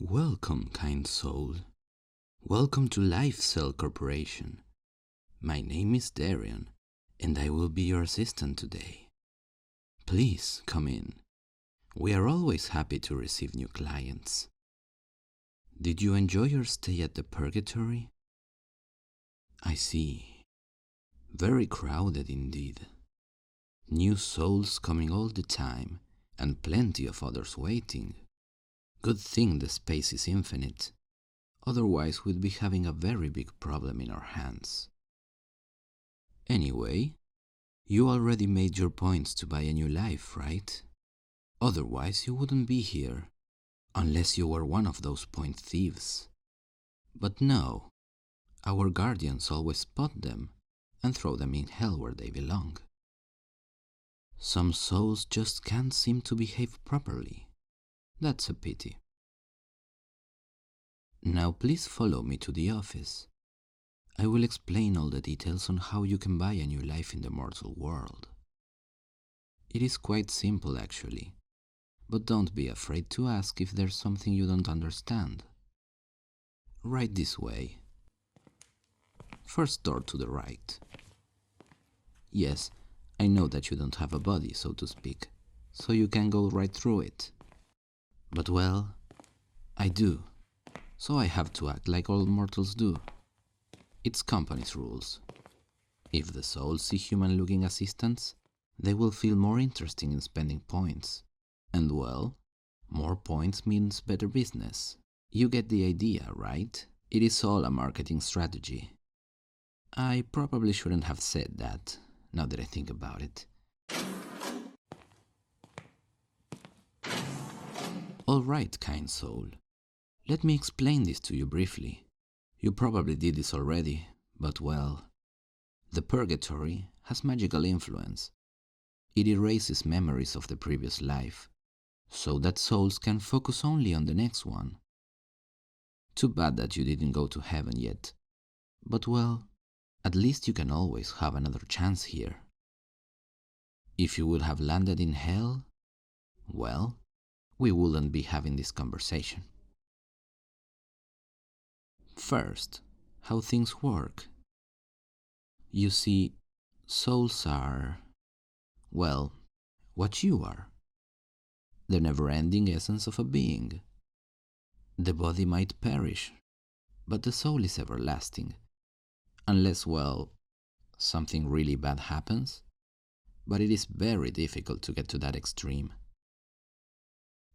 Welcome, kind soul. Welcome to Life Cell Corporation. My name is Dareon, and I will be your assistant today. Please come in. We are always happy to receive new clients. Did you enjoy your stay at the Purgatory? I see. Very crowded indeed. New souls coming all the time, and plenty of others waiting. Good thing the space is infinite. Otherwise, we'd be having a very big problem in our hands. Anyway, you already made your points to buy a new life, right? Otherwise, you wouldn't be here, unless you were one of those point thieves. But no, our guardians always spot them and throw them in hell where they belong. Some souls just can't seem to behave properly. That's a pity. Now please follow me to the office. I will explain all the details on how you can buy a new life in the mortal world. It is quite simple actually, but don't be afraid to ask if there's something you don't understand. Right this way. First door to the right. Yes, I know that you don't have a body, so to speak, so you can go right through it. But well, I do, so I have to act like all mortals do. It's company's rules. If the souls see human-looking assistants, they will feel more interesting in spending points. And well, more points means better business. You get the idea, right? It is all a marketing strategy. I probably shouldn't have said that, now that I think about it. All right, kind soul. Let me explain this to you briefly. You probably did this already, but well, the Purgatory has magical influence. It erases memories of the previous life, so that souls can focus only on the next one. Too bad that you didn't go to heaven yet, but well, at least you can always have another chance here. If you would have landed in hell, well, we wouldn't be having this conversation. First, how things work. You see, souls are, well, what you are. The never-ending essence of a being. The body might perish, but the soul is everlasting. Unless, well, something really bad happens. But it is very difficult to get to that extreme.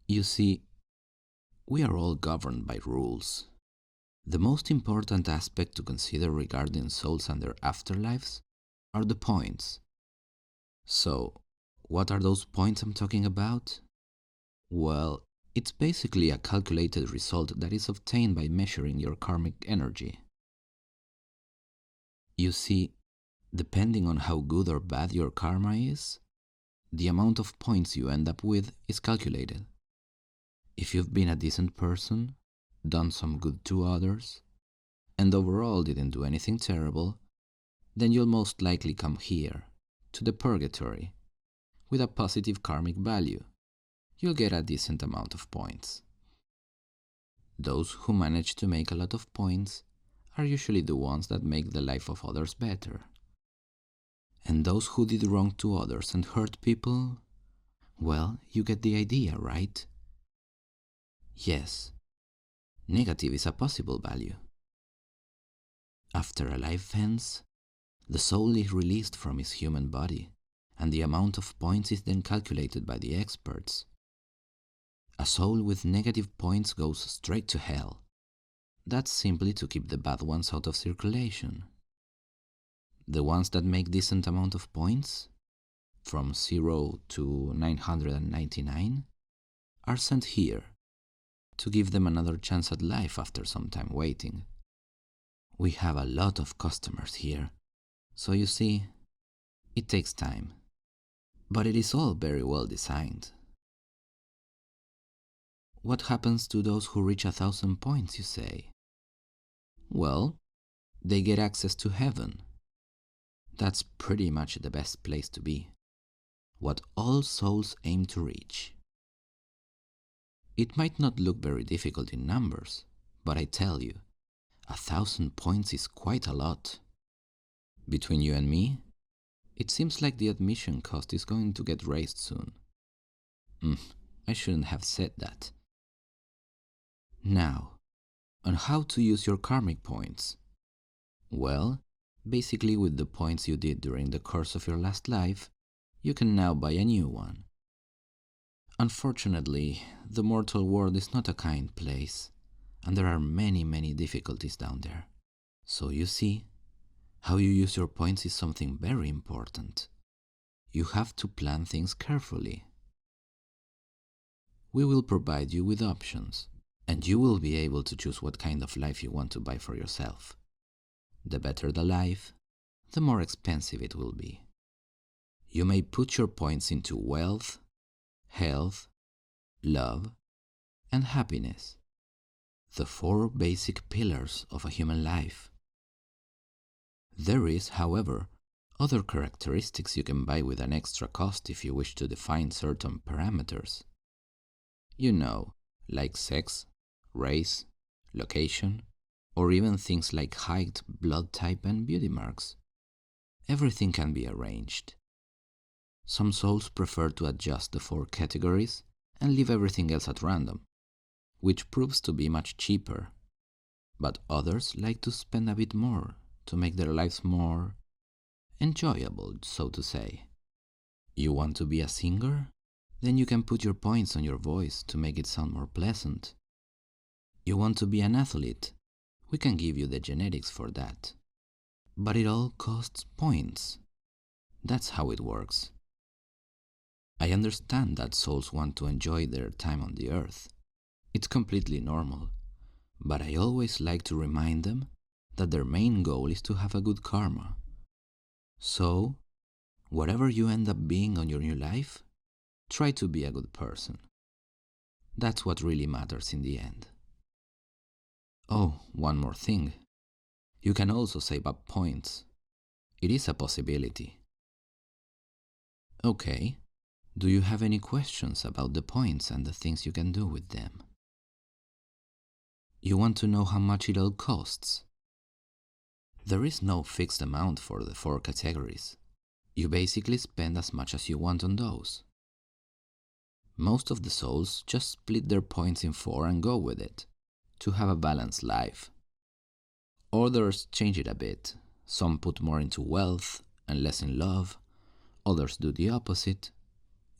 You see, we are all governed by rules. The most important aspect to consider regarding souls and their afterlives are the points. So, what are those points I'm talking about? Well, it's basically a calculated result that is obtained by measuring your karmic energy. You see, depending on how good or bad your karma is, the amount of points you end up with is calculated. If you've been a decent person, done some good to others, and overall didn't do anything terrible, then you'll most likely come here, to the Purgatory, with a positive karmic value. You'll get a decent amount of points. Those who manage to make a lot of points are usually the ones that make the life of others better. And those who did wrong to others and hurt people, well, you get the idea, right? Yes, negative is a possible value. After a life ends, the soul is released from its human body, and the amount of points is then calculated by the experts. A soul with negative points goes straight to hell. That's simply to keep the bad ones out of circulation. The ones that make decent amount of points, from 0 to 999, are sent here, to give them another chance at life after some time waiting. We have a lot of customers here, so you see, it takes time. But it is all very well designed. What happens to those who reach 1,000 points, you say? Well, they get access to heaven. That's pretty much the best place to be. What all souls aim to reach. It might not look very difficult in numbers, but I tell you, 1,000 points is quite a lot. Between you and me, it seems like the admission cost is going to get raised soon. I shouldn't have said that. Now, on how to use your karmic points. Well, basically with the points you did during the course of your last life, you can now buy a new one. Unfortunately, the mortal world is not a kind place, and there are many difficulties down there. So you see, how you use your points is something very important. You have to plan things carefully. We will provide you with options, and you will be able to choose what kind of life you want to buy for yourself. The better the life, the more expensive it will be. You may put your points into wealth, health, love, and happiness, the 4 basic pillars of a human life. There is, however, other characteristics you can buy with an extra cost if you wish to define certain parameters. You know, like sex, race, location, or even things like height, blood type, and beauty marks. Everything can be arranged. Some souls prefer to adjust the 4 categories and leave everything else at random, which proves to be much cheaper. But others like to spend a bit more to make their lives more enjoyable, so to say. You want to be a singer? Then you can put your points on your voice to make it sound more pleasant. You want to be an athlete? We can give you the genetics for that. But it all costs points. That's how it works. I understand that souls want to enjoy their time on the earth. It's completely normal. But I always like to remind them that their main goal is to have a good karma. So, whatever you end up being on your new life, try to be a good person. That's what really matters in the end. Oh, one more thing. You can also save up points. It is a possibility. Okay, do you have any questions about the points and the things you can do with them? You want to know how much it all costs? There is no fixed amount for the 4 categories. You basically spend as much as you want on those. Most of the souls just split their points in 4 and go with it, to have a balanced life. Others change it a bit. Some put more into wealth and less in love. Others do the opposite.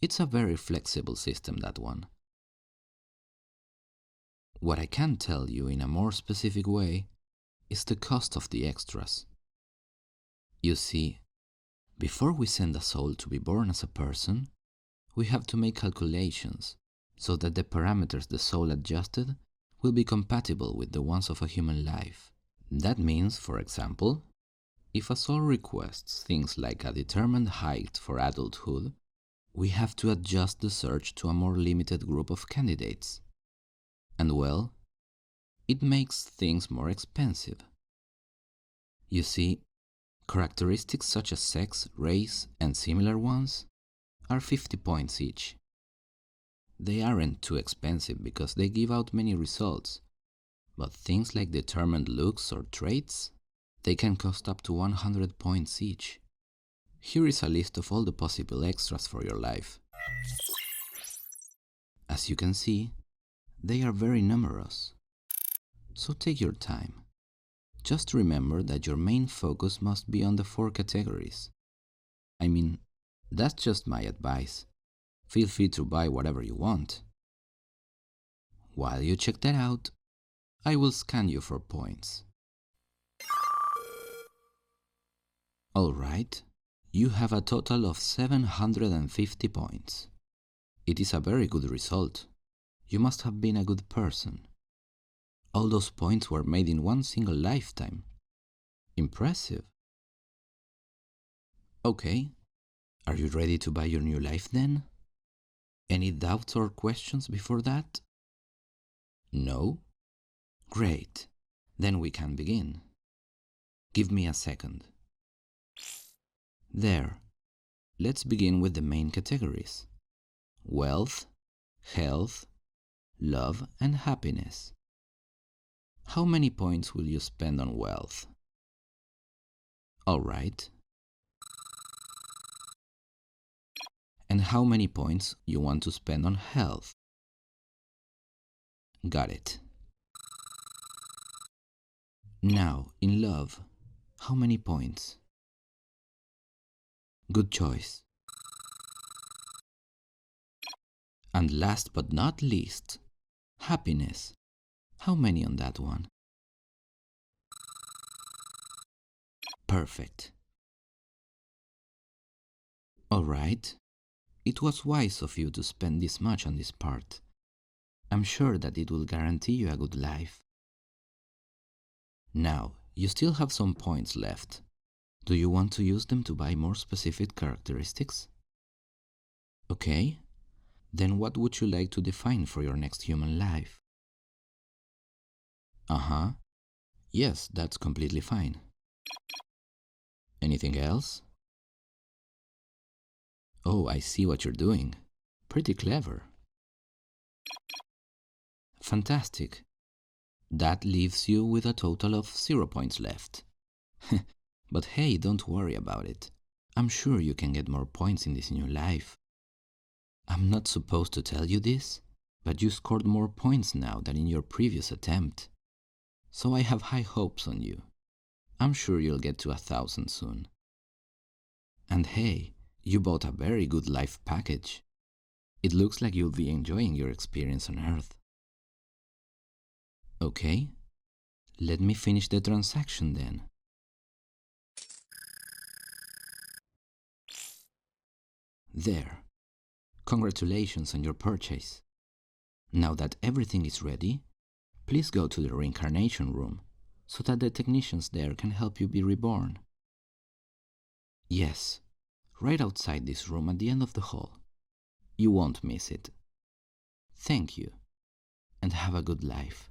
It's a very flexible system, that one. What I can tell you in a more specific way is the cost of the extras. You see, before we send a soul to be born as a person, we have to make calculations so that the parameters the soul adjusted will be compatible with the ones of a human life. That means, for example, if a soul requests things like a determined height for adulthood, we have to adjust the search to a more limited group of candidates. And well, it makes things more expensive. You see, characteristics such as sex, race, and similar ones are 50 points each. They aren't too expensive because they give out many results, but things like determined looks or traits, they can cost up to 100 points each. Here is a list of all the possible extras for your life. As you can see, they are very numerous. So take your time. Just remember that your main focus must be on the 4 categories. I mean, that's just my advice. Feel free to buy whatever you want. While you check that out, I will scan you for points. Alright, you have a total of 750 points. It is a very good result. You must have been a good person. All those points were made in one single lifetime. Impressive. Okay, are you ready to buy your new life then? Any doubts or questions before that? No? Great. Then we can begin. Give me a second. There. Let's begin with the main categories. Wealth, health, love, and happiness. How many points will you spend on wealth? All right. And how many points you want to spend on health? Got it. Now, in love, how many points? Good choice. And last but not least, happiness. How many on that one? Perfect. All right. It was wise of you to spend this much on this part. I'm sure that it will guarantee you a good life. Now, you still have some points left. Do you want to use them to buy more specific characteristics? Okay. Then what would you like to define for your next human life? Uh-huh. Yes, that's completely fine. Anything else? Oh, I see what you're doing. Pretty clever. Fantastic. That leaves you with a total of 0 points left. But hey, don't worry about it. I'm sure you can get more points in this new life. I'm not supposed to tell you this, but you scored more points now than in your previous attempt. So I have high hopes on you. I'm sure you'll get to 1,000 soon. And hey, you bought a very good life package. It looks like you'll be enjoying your experience on Earth. Okay, let me finish the transaction then. There. Congratulations on your purchase. Now that everything is ready, please go to the Reincarnation room so that the technicians there can help you be reborn. Yes, right outside this room at the end of the hall. You won't miss it. Thank you, and have a good life.